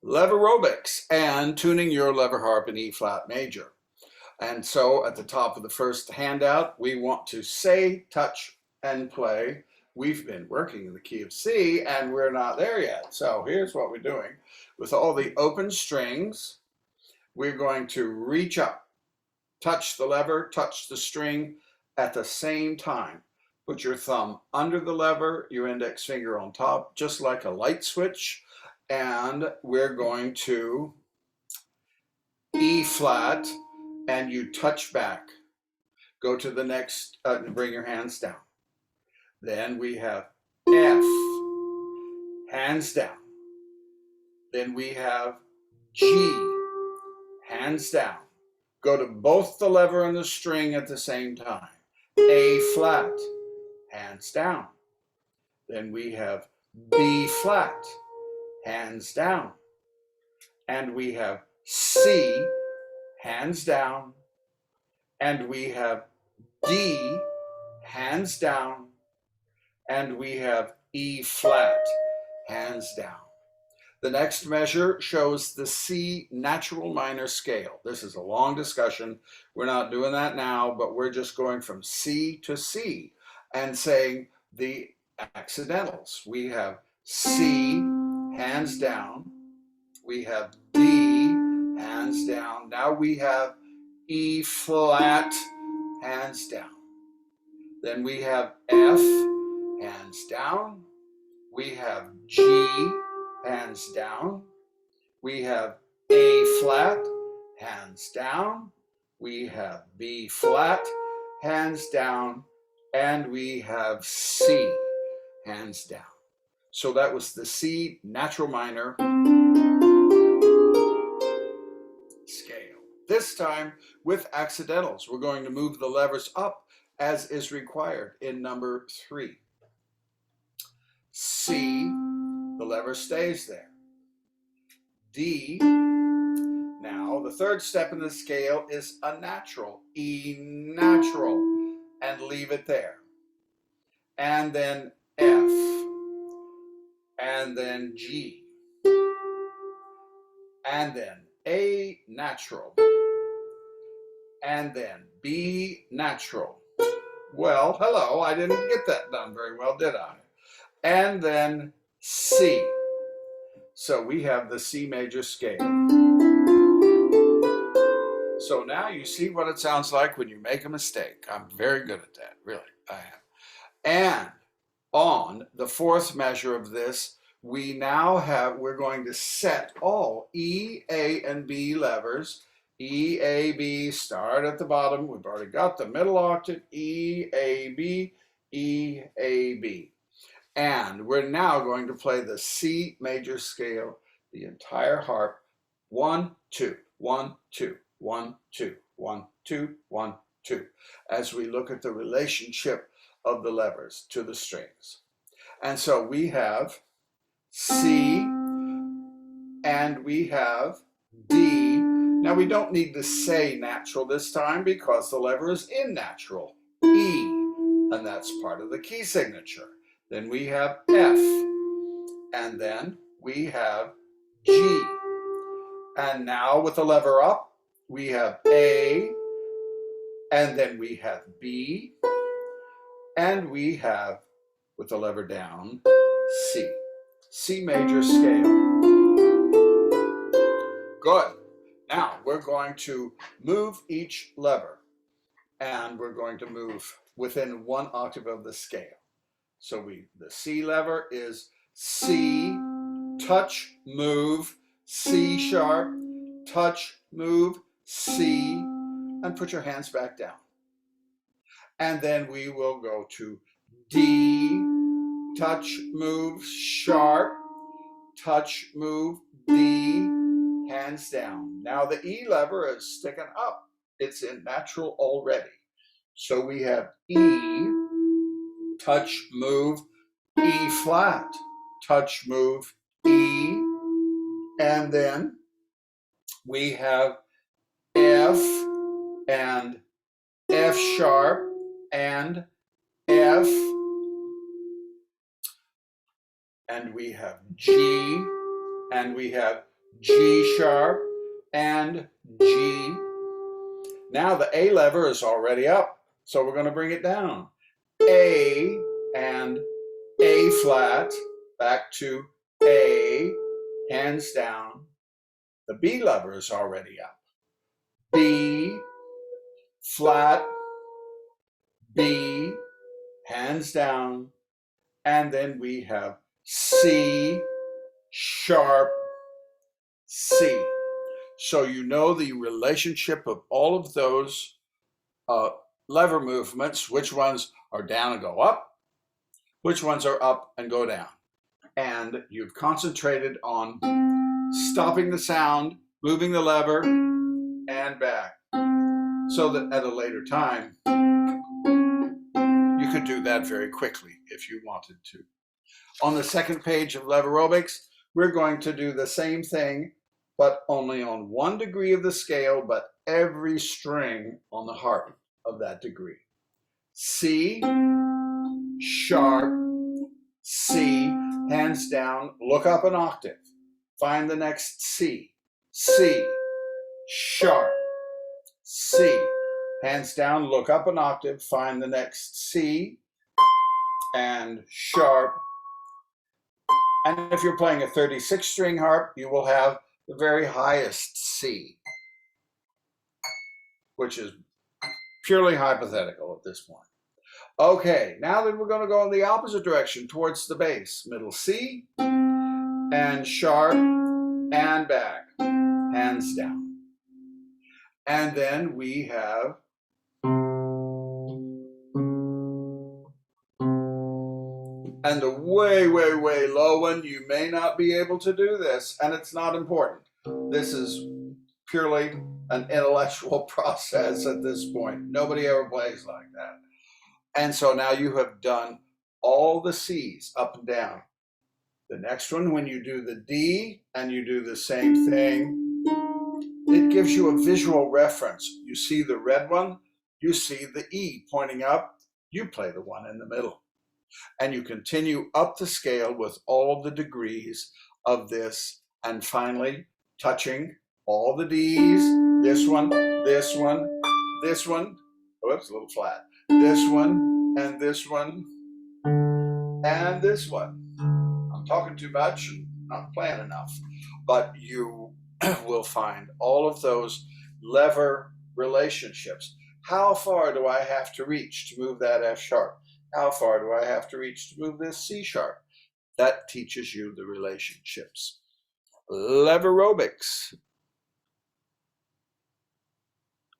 Leverobics and tuning your lever harp in E flat major. And so at the top of the first handout, we want to say, touch, and play. We've been working in the key of C and we're not there yet. So here's what we're doing. With all the open strings, we're going to reach up, touch the lever, touch the string at the same time. Put your thumb under the lever, your index finger on top, just like a light switch. And we're going to E flat, and you touch back. Go to the next, bring your hands down. Then we have F, hands down. Then we have G, hands down. Go to both the lever and the string at the same time. A flat, hands down. Then we have B flat, hands down. And we have C, hands down. And we have D, hands down. And we have E flat, hands down. The next measure shows the C natural minor scale. This is a long discussion. We're not doing that now, but we're just going from C to C and saying the accidentals. We have C, hands down. We have D, hands down. Now we have E flat, hands down. Then we have F, hands down. We have G, hands down. We have A flat, hands down. We have B flat, hands down. And we have C, hands down. So that was the C natural minor scale. This time with accidentals, we're going to move the levers up as is required in number 3. C, the lever stays there. D, now the third step in the scale is a natural, E natural, and leave it there. And then F, and then G, and then A natural, and then B natural. Well, hello, I didn't get that done very well, did I? And then C. So we have the C major scale. So now you see what it sounds like when you make a mistake. I'm very good at that, really, I am. And on the fourth measure of this, we're going to set all E, A, and B levers. E, A, B, start at the bottom. We've already got the middle octave, E, A, B, E, A, B. And we're now going to play the C major scale, the entire harp. 1, 2, 1, 2, 1, 2, 1, 2, 1, 2, as we look at the relationship of the levers to the strings. And so we have C and we have D. Now we don't need to say natural this time because the lever is in natural, E, and that's part of the key signature. Then we have F, and then we have G. And now with the lever up, we have A, and then we have B, and we have, with the lever down, C. C major scale. Good. Now we're going to move each lever, and we're going to move within 1 octave of the scale. So the C lever is C, touch, move, C sharp, touch, move, C, and put your hands back down. And then we will go to D, touch, move, sharp, touch, move, D, hands down. Now the E lever is sticking up. It's in natural already. So we have E, touch, move, E flat, touch, move, E, and then we have F and F sharp and F, and we have G, and we have G sharp, and G. Now the A lever is already up, so we're going to bring it down. A and A flat, back to A, hands down. The B lever is already up. B, flat, B, hands down. And then we have C, sharp, C. So you know the relationship of all of those lever movements, which ones are down and go up, which ones are up and go down. And you've concentrated on stopping the sound, moving the lever, and back. So that at a later time, you could do that very quickly if you wanted to. On the second page of Leverobics, we're going to do the same thing, but only on 1 degree of the scale, but every string on the harp of that degree. C, sharp, C, hands down, look up an octave. Find the next C, C, sharp, C, hands down, look up an octave, find the next C, and sharp. And if you're playing a 36 string harp, you will have the very highest C, which is purely hypothetical at this point. Okay, now that we're going to go in the opposite direction towards the bass. Middle C, and sharp, and back, hands down. And then we have and the way, way, way low one, you may not be able to do this, and it's not important. This is purely an intellectual process at this point. Nobody ever plays like that. And so now you have done all the C's up and down. The next one, when you do the D and you do the same thing, it gives you a visual reference. You see the red one, you see the E pointing up, you play the one in the middle. And you continue up the scale with all the degrees of this, and finally touching all the D's, this one, this one, this one, whoops, a little flat, this one, and this one, and this one. I'm talking too much and not playing enough, but you will find all of those lever relationships. How far do I have to reach to move that F sharp? How far do I have to reach to move this C sharp? That teaches you the relationships. Leverobics.